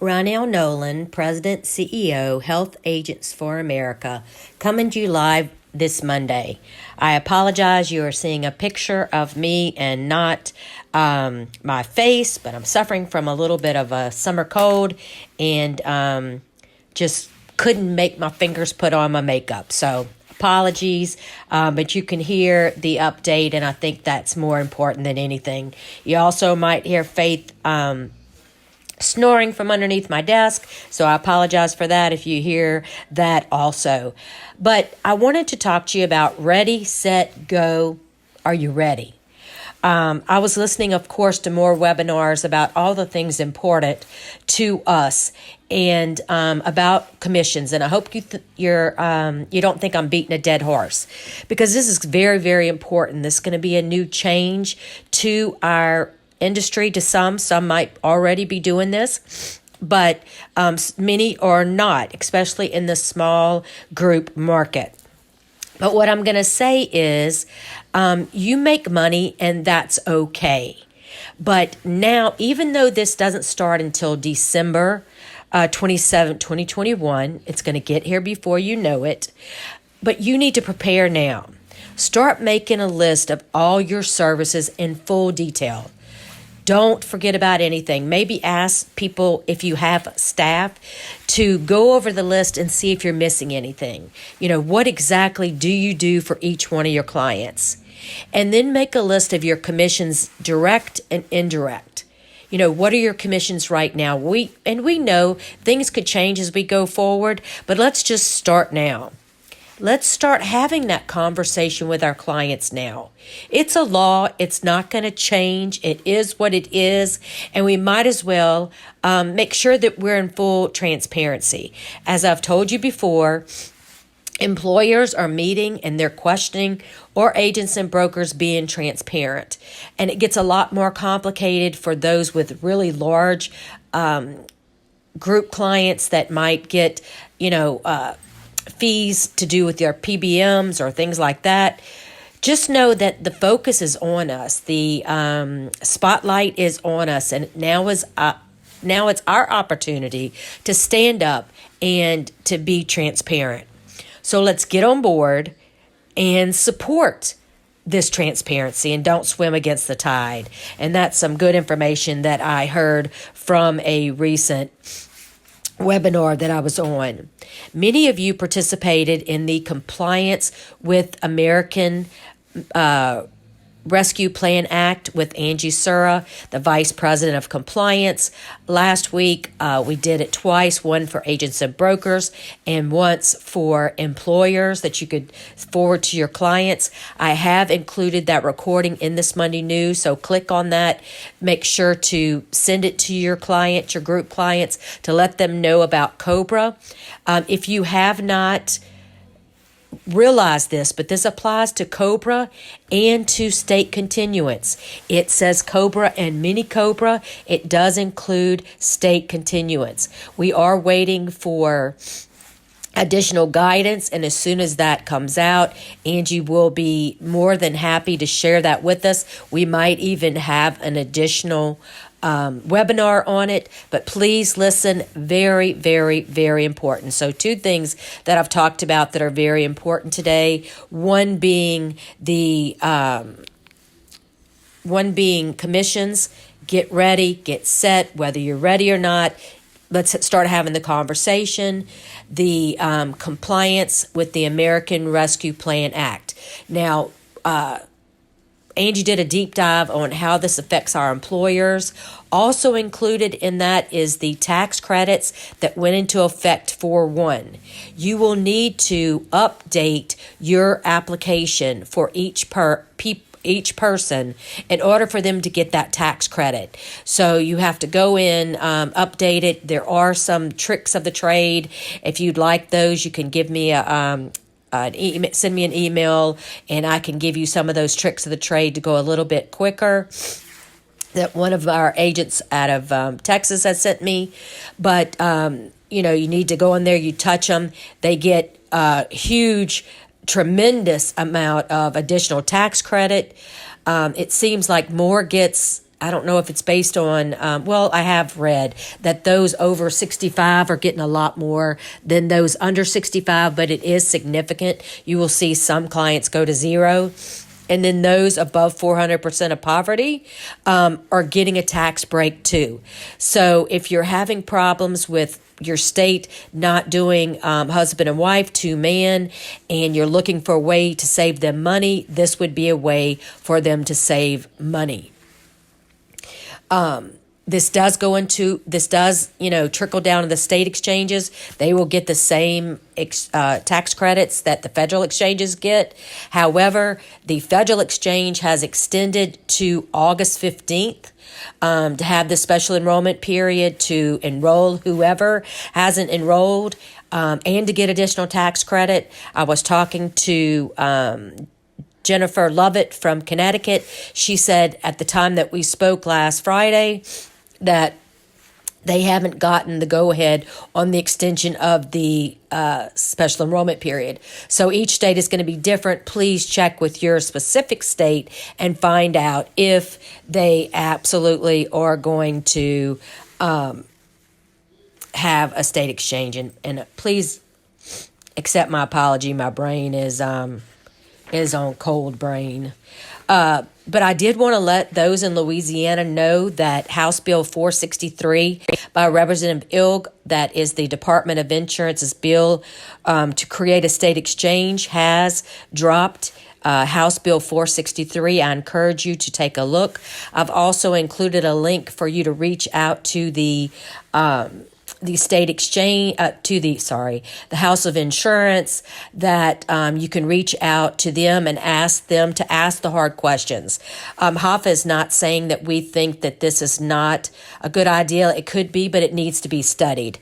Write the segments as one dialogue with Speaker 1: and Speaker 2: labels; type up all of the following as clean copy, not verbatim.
Speaker 1: Ronell Nolan, President, CEO, Health Agents for America, coming to you live this Monday. I apologize, you are seeing a picture of me and not my face, but I'm suffering from a little bit of a summer cold and just couldn't make my fingers put on my makeup. So apologies, but you can hear the update, and I think that's more important than anything. You also might hear Faith snoring from underneath my desk, so I apologize for that if you hear that also. But I wanted to talk to you about Ready, Set, Go. Are you ready? I was listening, of course, to more webinars about all the things important to us and about commissions. And I hope you don't think I'm beating a dead horse, because this is very, very important. This is going to be a new change to our industry. To some might already be doing this, but many are not, especially in the small group market. But what I'm going to say is you make money and that's okay. But now, even though this doesn't start until December 27, 2021, it's going to get here before you know it. But you need to prepare now. Start making a list of all your services in full detail. Don't forget about anything. Maybe ask people, if you have staff, to go over the list and see if you're missing anything. You know, what exactly do you do for each one of your clients? And then make a list of your commissions, direct and indirect. You know, what are your commissions right now? We know things could change as we go forward, but let's just start now. Let's start having that conversation with our clients now. It's a law. It's not going to change. It is what it is. And we might as well make sure that we're in full transparency. As I've told you before, employers are meeting and they're questioning, or agents and brokers being transparent. And it gets a lot more complicated for those with really large group clients that might get, fees to do with your PBMs or things like that. Just know that the focus is on us. The spotlight is on us, and now it's our opportunity to stand up and to be transparent. So let's get on board and support this transparency and don't swim against the tide. And that's some good information that I heard from a recent webinar that I was on. Many of you participated in the Compliance with American Rescue Plan Act with Angie Sura, the Vice President of Compliance. Last week, we did it twice, one for agents and brokers and once for employers that you could forward to your clients. I have included that recording in this Monday News, so click on that. Make sure to send it to your clients, your group clients, to let them know about COBRA. If you have not realize this, but this applies to COBRA and to state continuance. It says COBRA and mini COBRA. It does include state continuance. We are waiting for additional guidance, and as soon as that comes out, Angie will be more than happy to share that with us. We might even have an additional webinar on it, but please listen. Very, very, very important. So 2 things that I've talked about that are very important today. One being commissions. Get ready, get set, whether you're ready or not. Let's start having the conversation. The compliance with the American Rescue Plan Act. Now, Angie did a deep dive on how this affects our employers. Also included in that is the tax credits that went into effect 4/1. You will need to update your application for each person in order for them to get that tax credit. So you have to go in, update it. There are some tricks of the trade. If you'd like those, you can give me send me an email, and I can give you some of those tricks of the trade to go a little bit quicker, that one of our agents out of Texas has sent me. But, you need to go in there, you touch them. They get a huge, tremendous amount of additional tax credit. It seems like more gets I don't know if it's based on, well, I have read that those over 65 are getting a lot more than those under 65, but it is significant. You will see some clients go to zero. And then those above 400% of poverty are getting a tax break too. So if you're having problems with your state not doing husband and wife, two man, and you're looking for a way to save them money, this would be a way for them to save money. This does, trickle down to the state exchanges. They will get the same tax credits that the federal exchanges get. However, the federal exchange has extended to August 15th to have the special enrollment period to enroll whoever hasn't enrolled and to get additional tax credit. I was talking to Jennifer Lovett from Connecticut. She said at the time that we spoke last Friday that they haven't gotten the go-ahead on the extension of the special enrollment period. So each state is going to be different. Please check with your specific state and find out if they absolutely are going to have a state exchange. And please accept my apology. My brain is on cold brain. But I did want to let those in Louisiana know that House Bill 463 by Representative Ilg, that is the Department of Insurance's bill to create a state exchange, has dropped. House Bill 463. I encourage you to take a look. I've also included a link for you to reach out to the state exchange, the House of Insurance, that you can reach out to them and ask them to ask the hard questions. HAFA is not saying that we think that this is not a good idea. It could be, but it needs to be studied.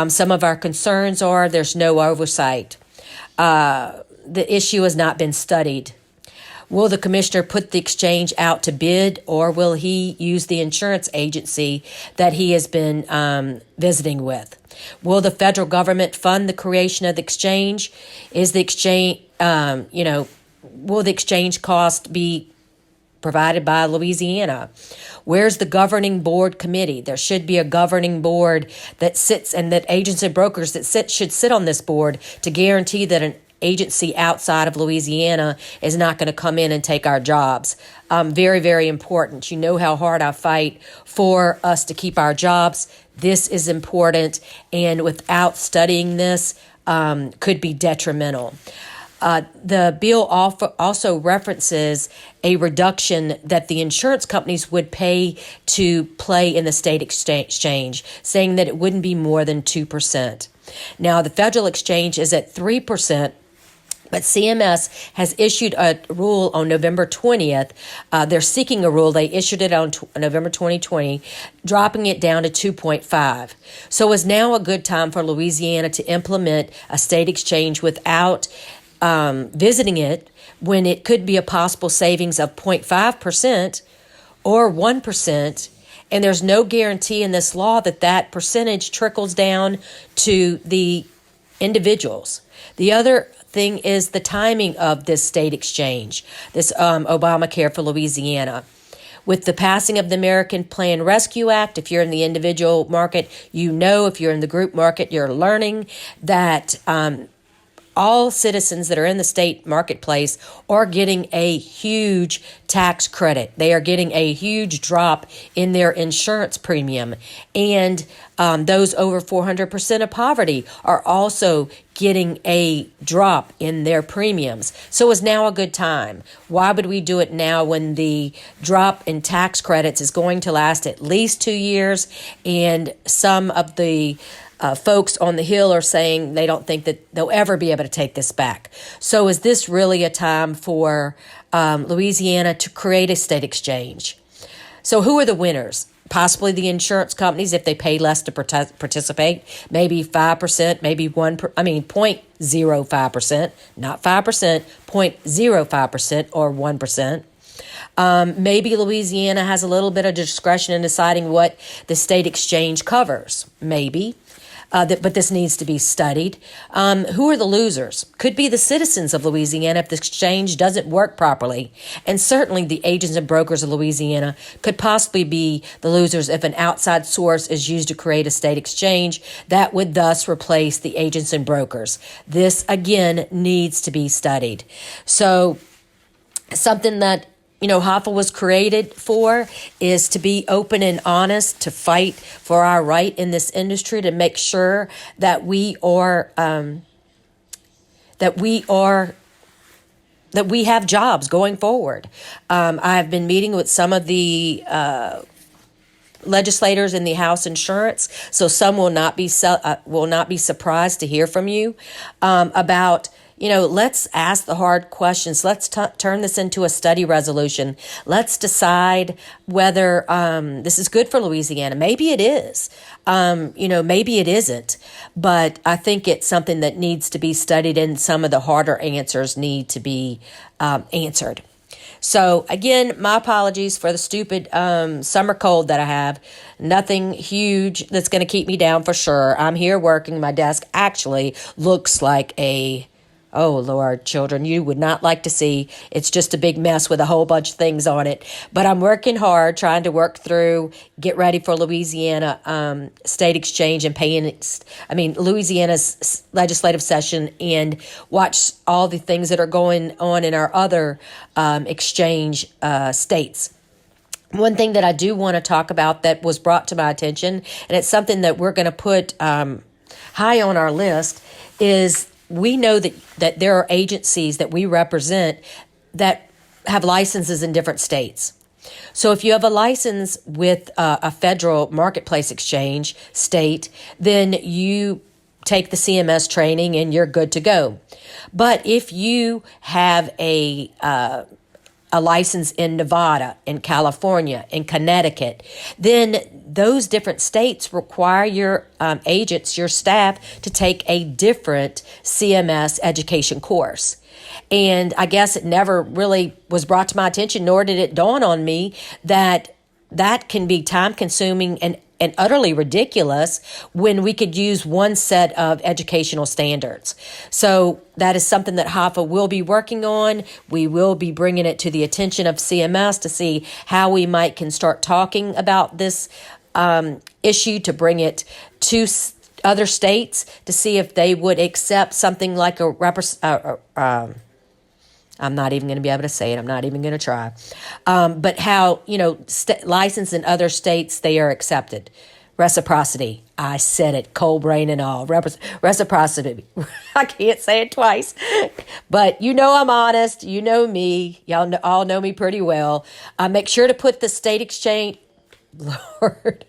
Speaker 1: Some of our concerns are there's no oversight. The issue has not been studied. Will the commissioner put the exchange out to bid, or will he use the insurance agency that he has been visiting with? Will the federal government fund the creation of the exchange? Is the exchange, will the exchange cost be provided by Louisiana? Where's the governing board committee? There should be a governing board that sits, and that agents and brokers that should sit on this board to guarantee that an agency outside of Louisiana is not going to come in and take our jobs. Very, very important. You know how hard I fight for us to keep our jobs. This is important, and without studying this, could be detrimental. The bill also references a reduction that the insurance companies would pay to play in the state exchange, saying that it wouldn't be more than 2%. Now, the federal exchange is at 3%. But CMS has issued a rule on November 20th. They're seeking a rule. They issued it on November 2020, dropping it down to 2.5. So is now a good time for Louisiana to implement a state exchange without visiting it, when it could be a possible savings of 0.5% or 1%. And there's no guarantee in this law that that percentage trickles down to the individuals. The other thing is the timing of this state exchange, this Obamacare for Louisiana. With the passing of the American Plan Rescue Act, if you're in the individual market, if you're in the group market, you're learning that all citizens that are in the state marketplace are getting a huge tax credit. They are getting a huge drop in their insurance premium. And those over 400% of poverty are also getting a drop in their premiums. So is now a good time? Why would we do it now when the drop in tax credits is going to last at least 2 years? And some of the folks on the Hill are saying they don't think that they'll ever be able to take this back. So is this really a time for Louisiana to create a state exchange? So who are the winners? Possibly the insurance companies, if they pay less to participate, maybe 5%, maybe 0.05%, not 5%, 0.05% or 1%. Maybe Louisiana has a little bit of discretion in deciding what the state exchange covers. Maybe. but this needs to be studied. Who are the losers? Could be the citizens of Louisiana if the exchange doesn't work properly. And certainly the agents and brokers of Louisiana could possibly be the losers if an outside source is used to create a state exchange that would thus replace the agents and brokers. This, again, needs to be studied. So something that HOFA was created for is to be open and honest, to fight for our right in this industry, to make sure that we have jobs going forward. I've been meeting with some of the legislators in the House Insurance, so some will not be surprised to hear from you about. Let's ask the hard questions. Let's turn this into a study resolution. Let's decide whether this is good for Louisiana. Maybe it is. Maybe it isn't. But I think it's something that needs to be studied, and some of the harder answers need to be answered. So, again, my apologies for the stupid summer cold that I have. Nothing huge that's going to keep me down for sure. I'm here working. My desk actually looks like oh, Lord, children, you would not like to see. It's just a big mess with a whole bunch of things on it. But I'm working hard, trying to work through, get ready for Louisiana state exchange and Louisiana's legislative session, and watch all the things that are going on in our other exchange states. One thing that I do want to talk about that was brought to my attention, and it's something that we're going to put high on our list, is we know that there are agencies that we represent that have licenses in different states. So if you have a license with a federal marketplace exchange state, then you take the CMS training and you're good to go. But if you have a license in Nevada, in California, in Connecticut, then those different states require your agents, your staff, to take a different CMS education course. And I guess it never really was brought to my attention, nor did it dawn on me that can be time-consuming and utterly ridiculous when we could use one set of educational standards. So that is something that HOFA will be working on. We will be bringing it to the attention of CMS to see how we can start talking about this issue, to bring it to other states to see if they would accept something like I'm not even going to be able to say it. I'm not even going to try. But how, licensed in other states, they are accepted. Reciprocity. I said it, cold brain and all. Reciprocity. I can't say it twice. But I'm honest. You know me. Y'all all know me pretty well. Make sure to put the state exchange. Lord.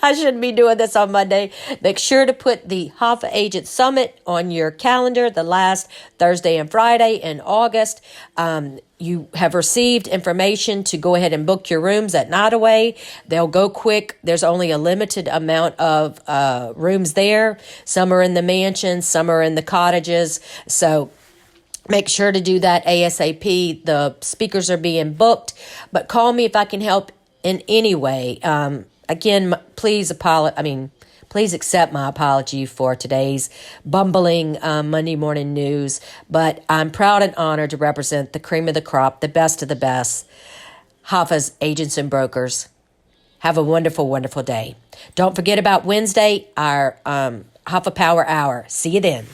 Speaker 1: I shouldn't be doing this on Monday. Make sure to put the HOFA Agent Summit on your calendar the last Thursday and Friday in August. You have received information to go ahead and book your rooms at Nottoway. They'll go quick. There's only a limited amount of rooms there. Some are in the mansions, some are in the cottages. So make sure to do that ASAP. The speakers are being booked, but call me if I can help in any way. Again, please accept my apology for today's bumbling Monday morning news. But I'm proud and honored to represent the cream of the crop, the best of the best, HOFA's agents and brokers. Have a wonderful, wonderful day. Don't forget about Wednesday, our HOFA Power Hour. See you then.